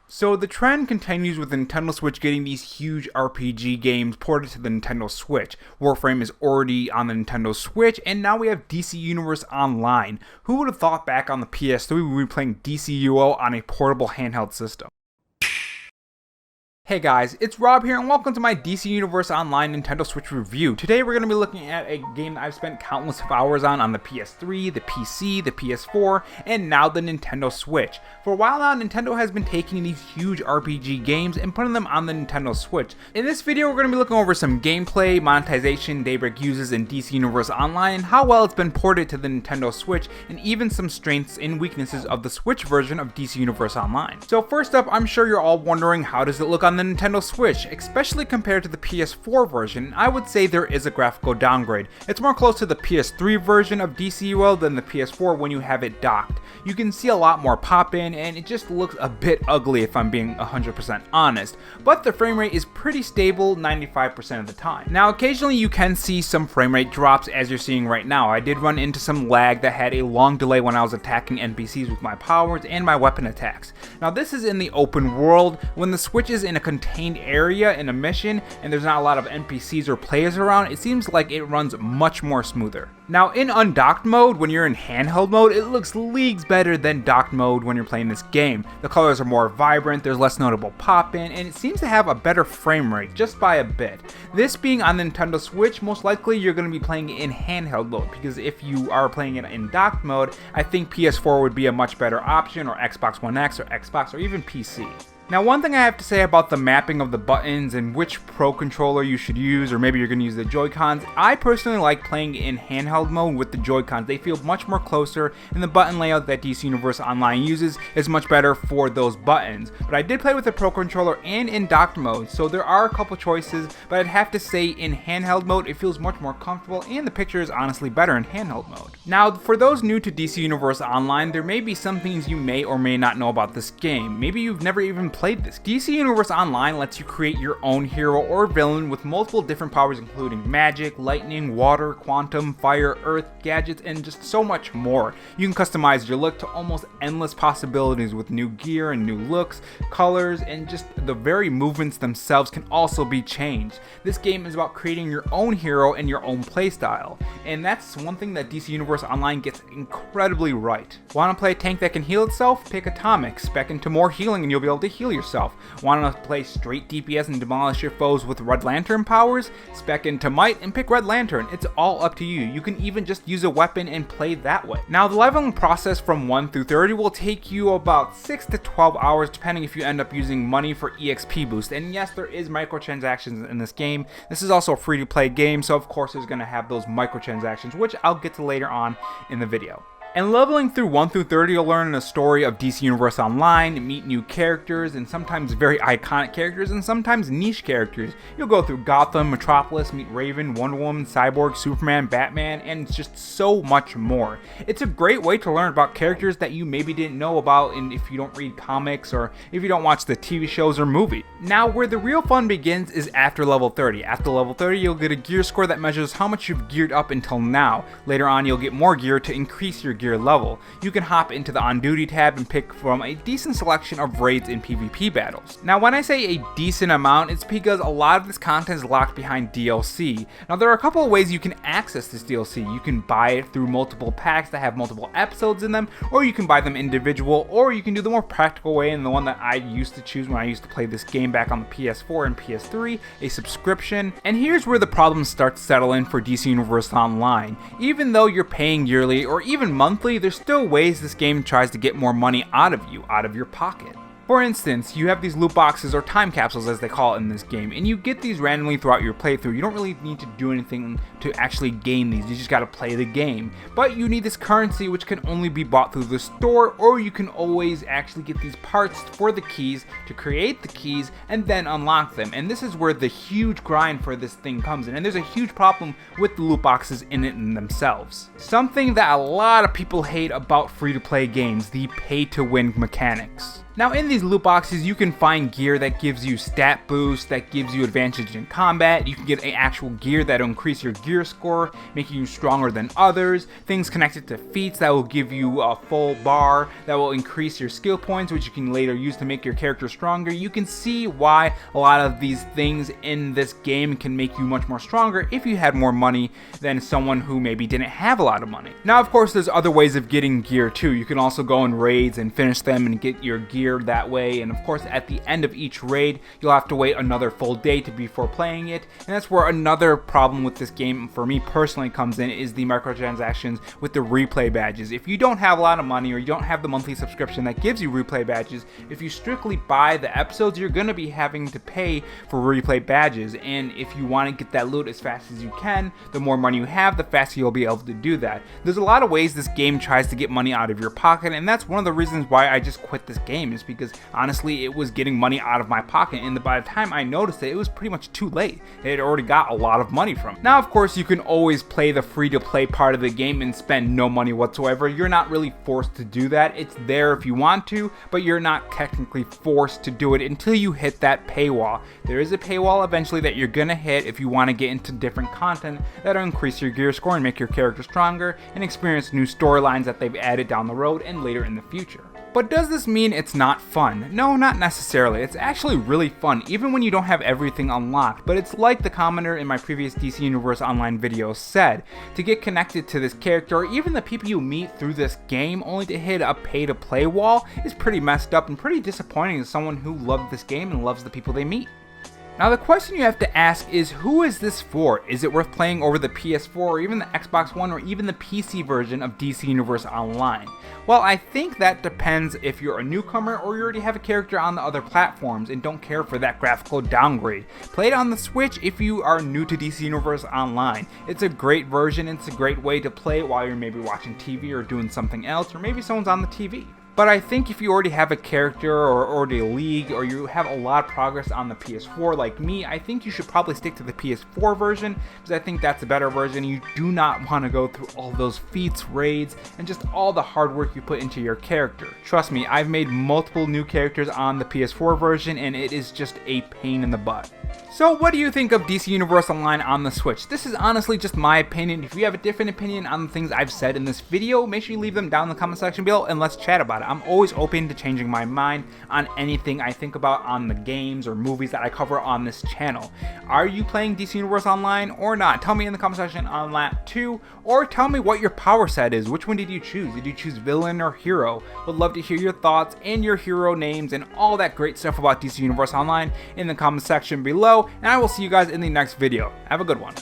So the trend continues with the Nintendo Switch getting these huge RPG games ported to the Nintendo Switch. Warframe is already on the Nintendo Switch, and now we have DC Universe Online. Who would have thought back on the PS3 we would be playing dcuo on a portable handheld system? Hey guys, it's Rob here and welcome to my DC Universe Online Nintendo Switch review. Today we're going to be looking at a game that I've spent countless of hours on the PS3, the PC, the PS4, and now the Nintendo Switch. For a while now, Nintendo has been taking these huge RPG games and putting them on the Nintendo Switch. In this video, we're going to be looking over some gameplay, monetization Daybreak uses in DC Universe Online, how well it's been ported to the Nintendo Switch, and even some strengths and weaknesses of the Switch version of DC Universe Online. So first up, I'm sure you're all wondering, how does it look on the Nintendo Switch? Especially compared to the PS4 version, I would say there is a graphical downgrade. It's more close to the PS3 version of dcuo than the PS4 when you have it docked. You can see a lot more pop-in, and it just looks a bit ugly if I'm being 100% honest, but the frame rate is pretty stable 95% of the time. Now occasionally you can see some frame rate drops as you're seeing right now. I did run into some lag that had a long delay when I was attacking NPCs with my powers and my weapon attacks. Now this is in the open world. When the Switch is in a contained area in a mission and there's not a lot of NPCs or players around, it seems like it runs much more smoother. Now in undocked mode, when you're in handheld mode, it looks leagues better than docked mode when you're playing this game. The colors are more vibrant, there's less notable pop-in, and it seems to have a better frame rate, just by a bit. This being on the Nintendo Switch, most likely you're going to be playing it in handheld mode, because if you are playing it in docked mode, I think PS4 would be a much better option, or Xbox One X, or Xbox, or even PC. Now one thing I have to say about the mapping of the buttons and which Pro controller you should use, or maybe you're going to use the Joy-Cons, I personally like playing in handheld mode with the Joy-Cons. They feel much more closer, and the button layout that DC Universe Online uses is much better for those buttons. But I did play with the Pro controller and in docked mode, so there are a couple choices, but I'd have to say in handheld mode it feels much more comfortable, and the picture is honestly better in handheld mode. Now for those new to DC Universe Online, there may be some things you may or may not know about this game. Maybe you've never even played this. DC Universe Online lets you create your own hero or villain with multiple different powers, including magic, lightning, water, quantum, fire, earth, gadgets, and just so much more. You can customize your look to almost endless possibilities with new gear and new looks, colors, and just the very movements themselves can also be changed. This game is about creating your own hero and your own playstyle, and that's one thing that DC Universe Online gets incredibly right. Want to play a tank that can heal itself? Pick Atomic. Spec into more healing and you'll be able to heal yourself. Want to play straight DPS and demolish your foes with Red Lantern powers? Spec into Might and pick Red Lantern. It's all up to you. You can even just use a weapon and play that way. Now the leveling process from 1 through 30 will take you about 6 to 12 hours depending if you end up using money for EXP boost. And yes, there is microtransactions in this game. This is also a free to play game, so of course there's going to have those microtransactions, which I'll get to later on in the video. And leveling through 1 through 30, you'll learn the story of DC Universe Online, meet new characters, and sometimes very iconic characters, and sometimes niche characters. You'll go through Gotham, Metropolis, meet Raven, Wonder Woman, Cyborg, Superman, Batman, and just so much more. It's a great way to learn about characters that you maybe didn't know about, and if you don't read comics, or if you don't watch the TV shows or movies. Now, where the real fun begins is after level 30. After level 30, you'll get a gear score that measures how much you've geared up until now. Later on, you'll get more gear to increase your gear level. You can hop into the on duty tab and pick from a decent selection of raids and PvP battles. Now when I say a decent amount, it's because a lot of this content is locked behind DLC. Now there are a couple of ways you can access this DLC. You can buy it through multiple packs that have multiple episodes in them, or you can buy them individual, or you can do the more practical way and the one that I used to choose when I used to play this game back on the PS4 and PS3, a subscription. And here's where the problems start to settle in for DC Universe Online. Even though you're paying yearly or even monthly, there's still ways this game tries to get more money out of you, out of your pocket. For instance, you have these loot boxes or time capsules as they call it in this game, and you get these randomly throughout your playthrough. You don't really need to do anything to actually gain these, you just gotta play the game. But you need this currency which can only be bought through the store, or you can always actually get these parts for the keys to create the keys and then unlock them. And this is where the huge grind for this thing comes in, and there's a huge problem with the loot boxes in it in themselves. Something that a lot of people hate about free-to-play games, the pay-to-win mechanics. Now in these loot boxes you can find gear that gives you stat boost, that gives you advantage in combat. You can get actual gear that will increase your gear score, making you stronger than others. Things connected to feats that will give you a full bar, that will increase your skill points, which you can later use to make your character stronger. You can see why a lot of these things in this game can make you much more stronger if you had more money than someone who maybe didn't have a lot of money. Now of course there's other ways of getting gear too. You can also go in raids and finish them and get your gear that way, and of course at the end of each raid you'll have to wait another full day before playing it. And that's where another problem with this game for me personally comes in, is the microtransactions with the replay badges. If you don't have a lot of money or you don't have the monthly subscription that gives you replay badges, if you strictly buy the episodes you're going to be having to pay for replay badges, and if you want to get that loot as fast as you can, the more money you have, the faster you'll be able to do that. There's a lot of ways this game tries to get money out of your pocket, and that's one of the reasons why I just quit this game, is because honestly it was getting money out of my pocket, and by the time I noticed it was pretty much too late. It had already got a lot of money from it. Now of course you can always play the free to play part of the game and spend no money whatsoever. You're not really forced to do that. It's there if you want to, but you're not technically forced to do it until you hit that paywall. There is a paywall eventually that you're gonna hit if you want to get into different content that'll increase your gear score and make your character stronger and experience new storylines that they've added down the road and later in the future. But does this mean it's not fun? No, not necessarily. It's actually really fun, even when you don't have everything unlocked. But it's like the commenter in my previous DC Universe Online video said, to get connected to this character or even the people you meet through this game only to hit a pay-to-play wall is pretty messed up and pretty disappointing as someone who loved this game and loves the people they meet. Now the question you have to ask is, who is this for? Is it worth playing over the PS4 or even the Xbox One or even the PC version of DC Universe Online? Well, I think that depends if you're a newcomer or you already have a character on the other platforms and don't care for that graphical downgrade. Play it on the Switch if you are new to DC Universe Online. It's a great version, it's a great way to play it while you're maybe watching TV or doing something else, or maybe someone's on the TV. But I think if you already have a character or already a league, or you have a lot of progress on the PS4 like me, I think you should probably stick to the PS4 version, because I think that's a better version. You do not want to go through all those feats, raids, and just all the hard work you put into your character. Trust me, I've made multiple new characters on the PS4 version, and it is just a pain in the butt. So what do you think of DC Universe Online on the Switch? This is honestly just my opinion. If you have a different opinion on the things I've said in this video, make sure you leave them down in the comment section below and let's chat about it. I'm always open to changing my mind on anything I think about on the games or movies that I cover on this channel. Are you playing DC Universe Online or not? Tell me in the comment section on that too, or tell me what your power set is. Which one did you choose? Did you choose villain or hero? Would love to hear your thoughts and your hero names and all that great stuff about DC Universe Online in the comment section below. And I will see you guys in the next video. Have a good one.